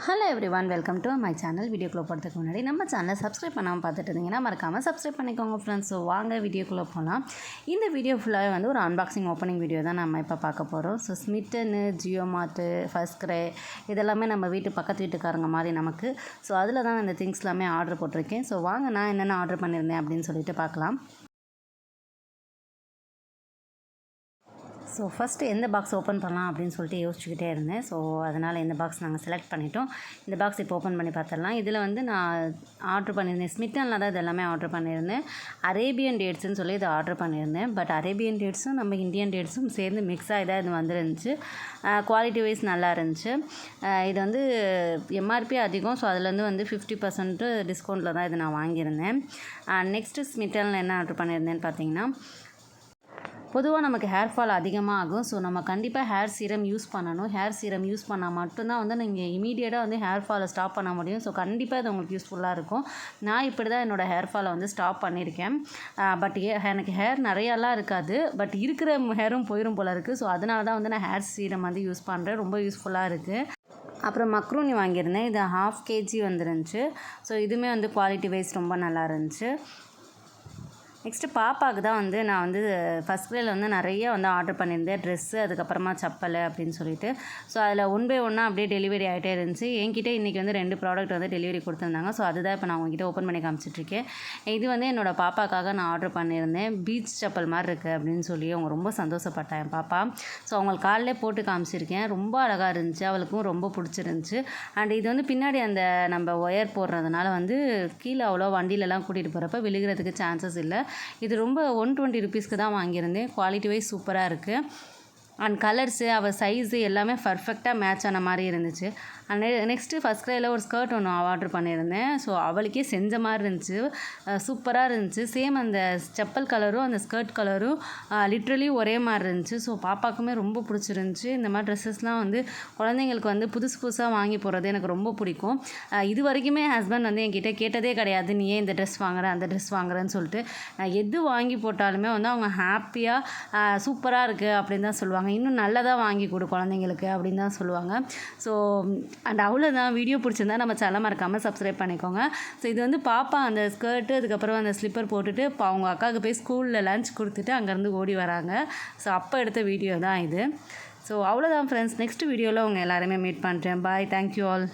Hello every one, welcome to my channel. வீடியோக்குள்ளே போகிறதுக்கு முன்னாடி நம்ம சேனலை சப்ஸ்கிரைப் பண்ணாமல் பார்த்துட்டு இருந்தீங்கன்னா மறக்காமல் சப்ஸ்கிரைப் பண்ணிக்கோங்க ஃப்ரெண்ட்ஸ். ஸோ வாங்க வீடியோக்குள்ளே போகலாம். இந்த வீடியோ ஃபுல்லாகவே வந்து ஒரு அன்பாக்சிங் ஓப்பனிங் வீடியோ தான் நம்ம இப்போ பார்க்க போகிறோம். ஸோ ஸ்மிட்டனு, ஜியோ மார்ட்டு, ஃபர்ஸ்ட் கிரை இதெல்லாமே நம்ம பக்கத்து வீட்டுக்காரங்க மாதிரி நமக்கு. ஸோ அதில் தான் இந்த திங்ஸ் எல்லாமே ஆர்டர் போட்டிருக்கேன். ஸோ வாங்க நான் என்னென்ன ஆர்டர் பண்ணியிருந்தேன் அப்படின்னு சொல்லிட்டு பார்க்கலாம். ஸோ ஃபஸ்ட்டு எந்த பாக்ஸ் ஓப்பன் பண்ணலாம் அப்படின்னு சொல்லிட்டு யோசிச்சுக்கிட்டே இருந்தேன். ஸோ அதனால் இந்த பாக்ஸ் நாங்கள் செலக்ட் பண்ணிட்டோம். இந்த பாக்ஸ் இப்போ ஓப்பன் பண்ணி பார்த்துடலாம். இதில் வந்து நான் ஆர்டர் பண்ணியிருந்தேன், ஸ்மிட்டனில் தான் இது எல்லாமே ஆர்டர் பண்ணியிருந்தேன். அரேபியன் டேட்ஸ்ன்னு சொல்லி இதை ஆர்டர் பண்ணியிருந்தேன். பட் அரேபியன் டேட்ஸும் நம்ம இந்தியன் டேட்ஸும் சேர்ந்து மிக்ஸ் ஆகி தான் இது வந்துருந்துச்சு. குவாலிட்டி வைஸ் நல்லா இருந்துச்சு. இது வந்து எம்ஆர்பி அதிகம். ஸோ அதுலேருந்து வந்து 50% டிஸ்கவுண்ட்டில் தான் இது நான் வாங்கியிருந்தேன். நெக்ஸ்ட்டு ஸ்மிட்டனில் என்ன ஆர்டர் பண்ணியிருந்தேன்னு பார்த்தீங்கன்னா, பொதுவாக நமக்கு ஹேர் ஃபால் அதிகமாக ஆகும். ஸோ நம்ம கண்டிப்பாக ஹேர் சீரம் யூஸ் பண்ணணும். ஹேர் சீரம் யூஸ் பண்ணால் மட்டும்தான் வந்து நீங்கள் இமீடியட்டாக வந்து ஹேர் ஃபாலை ஸ்டாப் பண்ண முடியும். ஸோ கண்டிப்பாக இது உங்களுக்கு யூஸ்ஃபுல்லாக இருக்கும். நான் இப்படி தான் என்னோடய ஹேர் ஃபாலை வந்து ஸ்டாப் பண்ணியிருக்கேன். பட் எனக்கு ஹேர் நிறையாலாம் இருக்காது. பட் இருக்கிற ஹேரும் போயிடும் போல் இருக்குது. ஸோ அதனால தான் வந்து நான் ஹேர் சீரம் வந்து யூஸ் பண்ணுறேன். ரொம்ப யூஸ்ஃபுல்லாக இருக்குது. அப்புறம் மக்ரூனி வாங்கியிருந்தேன். இது 1/2 kg வந்துருந்துச்சு. ஸோ இதுவுமே வந்து குவாலிட்டி வைஸ் ரொம்ப நல்லா இருந்துச்சு. நெக்ஸ்ட்டு பாப்பாவுக்கு தான் வந்து நான் வந்து ஃபஸ்ட் கிரேயில் வந்து நிறைய வந்து ஆர்டர் பண்ணியிருந்தேன். ட்ரெஸ்ஸு, அதுக்கப்புறமா செப்பல் அப்படின்னு சொல்லிட்டு. ஸோ அதில் ஒன் பை ஒன்னாக அப்படியே டெலிவரி ஆகிட்டே இருந்துச்சு. என்கிட்ட இன்றைக்கி வந்து 2 ப்ராடக்ட் வந்து டெலிவரி கொடுத்துருந்தாங்க. ஸோ அதுதான் இப்போ நான் உங்ககிட்ட ஓப்பன் பண்ணி காமிச்சிட்ருக்கேன். இது வந்து என்னோடய பாப்பாக்காக நான் ஆர்டர் பண்ணியிருந்தேன். பீச் செப்பல் மாதிரி இருக்குது அப்படின்னு சொல்லி அவங்க ரொம்ப சந்தோஷப்பட்டான் என் பாப்பா. ஸோ அவங்களுக்கு காலையிலே போட்டு காமிச்சிருக்கேன். ரொம்ப அழகாக இருந்துச்சு. அவளுக்கும் ரொம்ப பிடிச்சிருந்துச்சு. அண்ட் இது வந்து பின்னாடி அந்த நம்ம ஒயர் போடுறதுனால வந்து கீழே அவ்வளோ வண்டியிலலாம் கூட்டிகிட்டு போகிறப்ப விழுகிறதுக்கு சான்சஸ் இல்லை. இது ரொம்ப 120 ருபீஸ்க்கு தான் வாங்கியிருந்தேன். குவாலிட்டி வைஸ் சூப்பராக இருக்குது. அண்ட் கலர்ஸு, அவள் சைஸு எல்லாமே பர்ஃபெக்டாக மேட்ச் ஆன மாதிரி இருந்துச்சு. அண்ட் நெக்ஸ்ட்டு ஃபஸ்ட் கிரையில் ஒரு ஸ்கர்ட் ஒன்று ஆர்டர் பண்ணியிருந்தேன். ஸோ அவளுக்கே செஞ்ச மாதிரி இருந்துச்சு. சூப்பராக இருந்துச்சு. சேம் அந்த செப்பல் கலரும் அந்த ஸ்கர்ட் கலரும் லிட்ரலி ஒரே மாதிரி இருந்துச்சு. ஸோ பாப்பாக்குமே ரொம்ப பிடிச்சிருந்துச்சி. இந்த மாதிரி ட்ரெஸ்ஸஸ்லாம் வந்து குழந்தைங்களுக்கு வந்து புதுசாக வாங்கி போடுறது எனக்கு ரொம்ப பிடிக்கும். இது வரைக்குமே என் ஹஸ்பண்ட் வந்து என்கிட்ட கேட்டதே கிடையாது, நீ ஏன் இந்த ட்ரெஸ் வாங்குற அந்த ட்ரெஸ் வாங்குறேன்னு சொல்லிட்டு. நான் எது வாங்கி போட்டாலுமே வந்து அவங்க ஹாப்பியாக சூப்பராக இருக்குது அப்படின்னு தான் சொல்லுவாங்க. இன்னும் நல்லதாக வாங்கி கொடு குழந்தைங்களுக்கு அப்படின்னு தான் சொல்லுவாங்க. ஸோ அண்ட் அவ்வளோதான். வீடியோ பிடிச்சிருந்தா நம்ம சேனலை மறக்காமல் சப்ஸ்கிரைப் பண்ணிக்கோங்க. ஸோ இது வந்து பாப்பா அந்த ஸ்கர்ட்டு, அதுக்கப்புறம் அந்த ஸ்லிப்பர் போட்டுட்டு இப்போ அவங்க அக்காவுக்கு போய் ஸ்கூலில் லஞ்ச் கொடுத்துட்டு அங்கேருந்து ஓடி வராங்க. ஸோ அப்போ எடுத்த வீடியோ தான் இது. ஸோ அவ்வளோதான் ஃப்ரெண்ட்ஸ். நெக்ஸ்ட் வீடியோவில் உங்கள் எல்லாருமே மீட் பண்ணுறேன். பாய். Thank you all.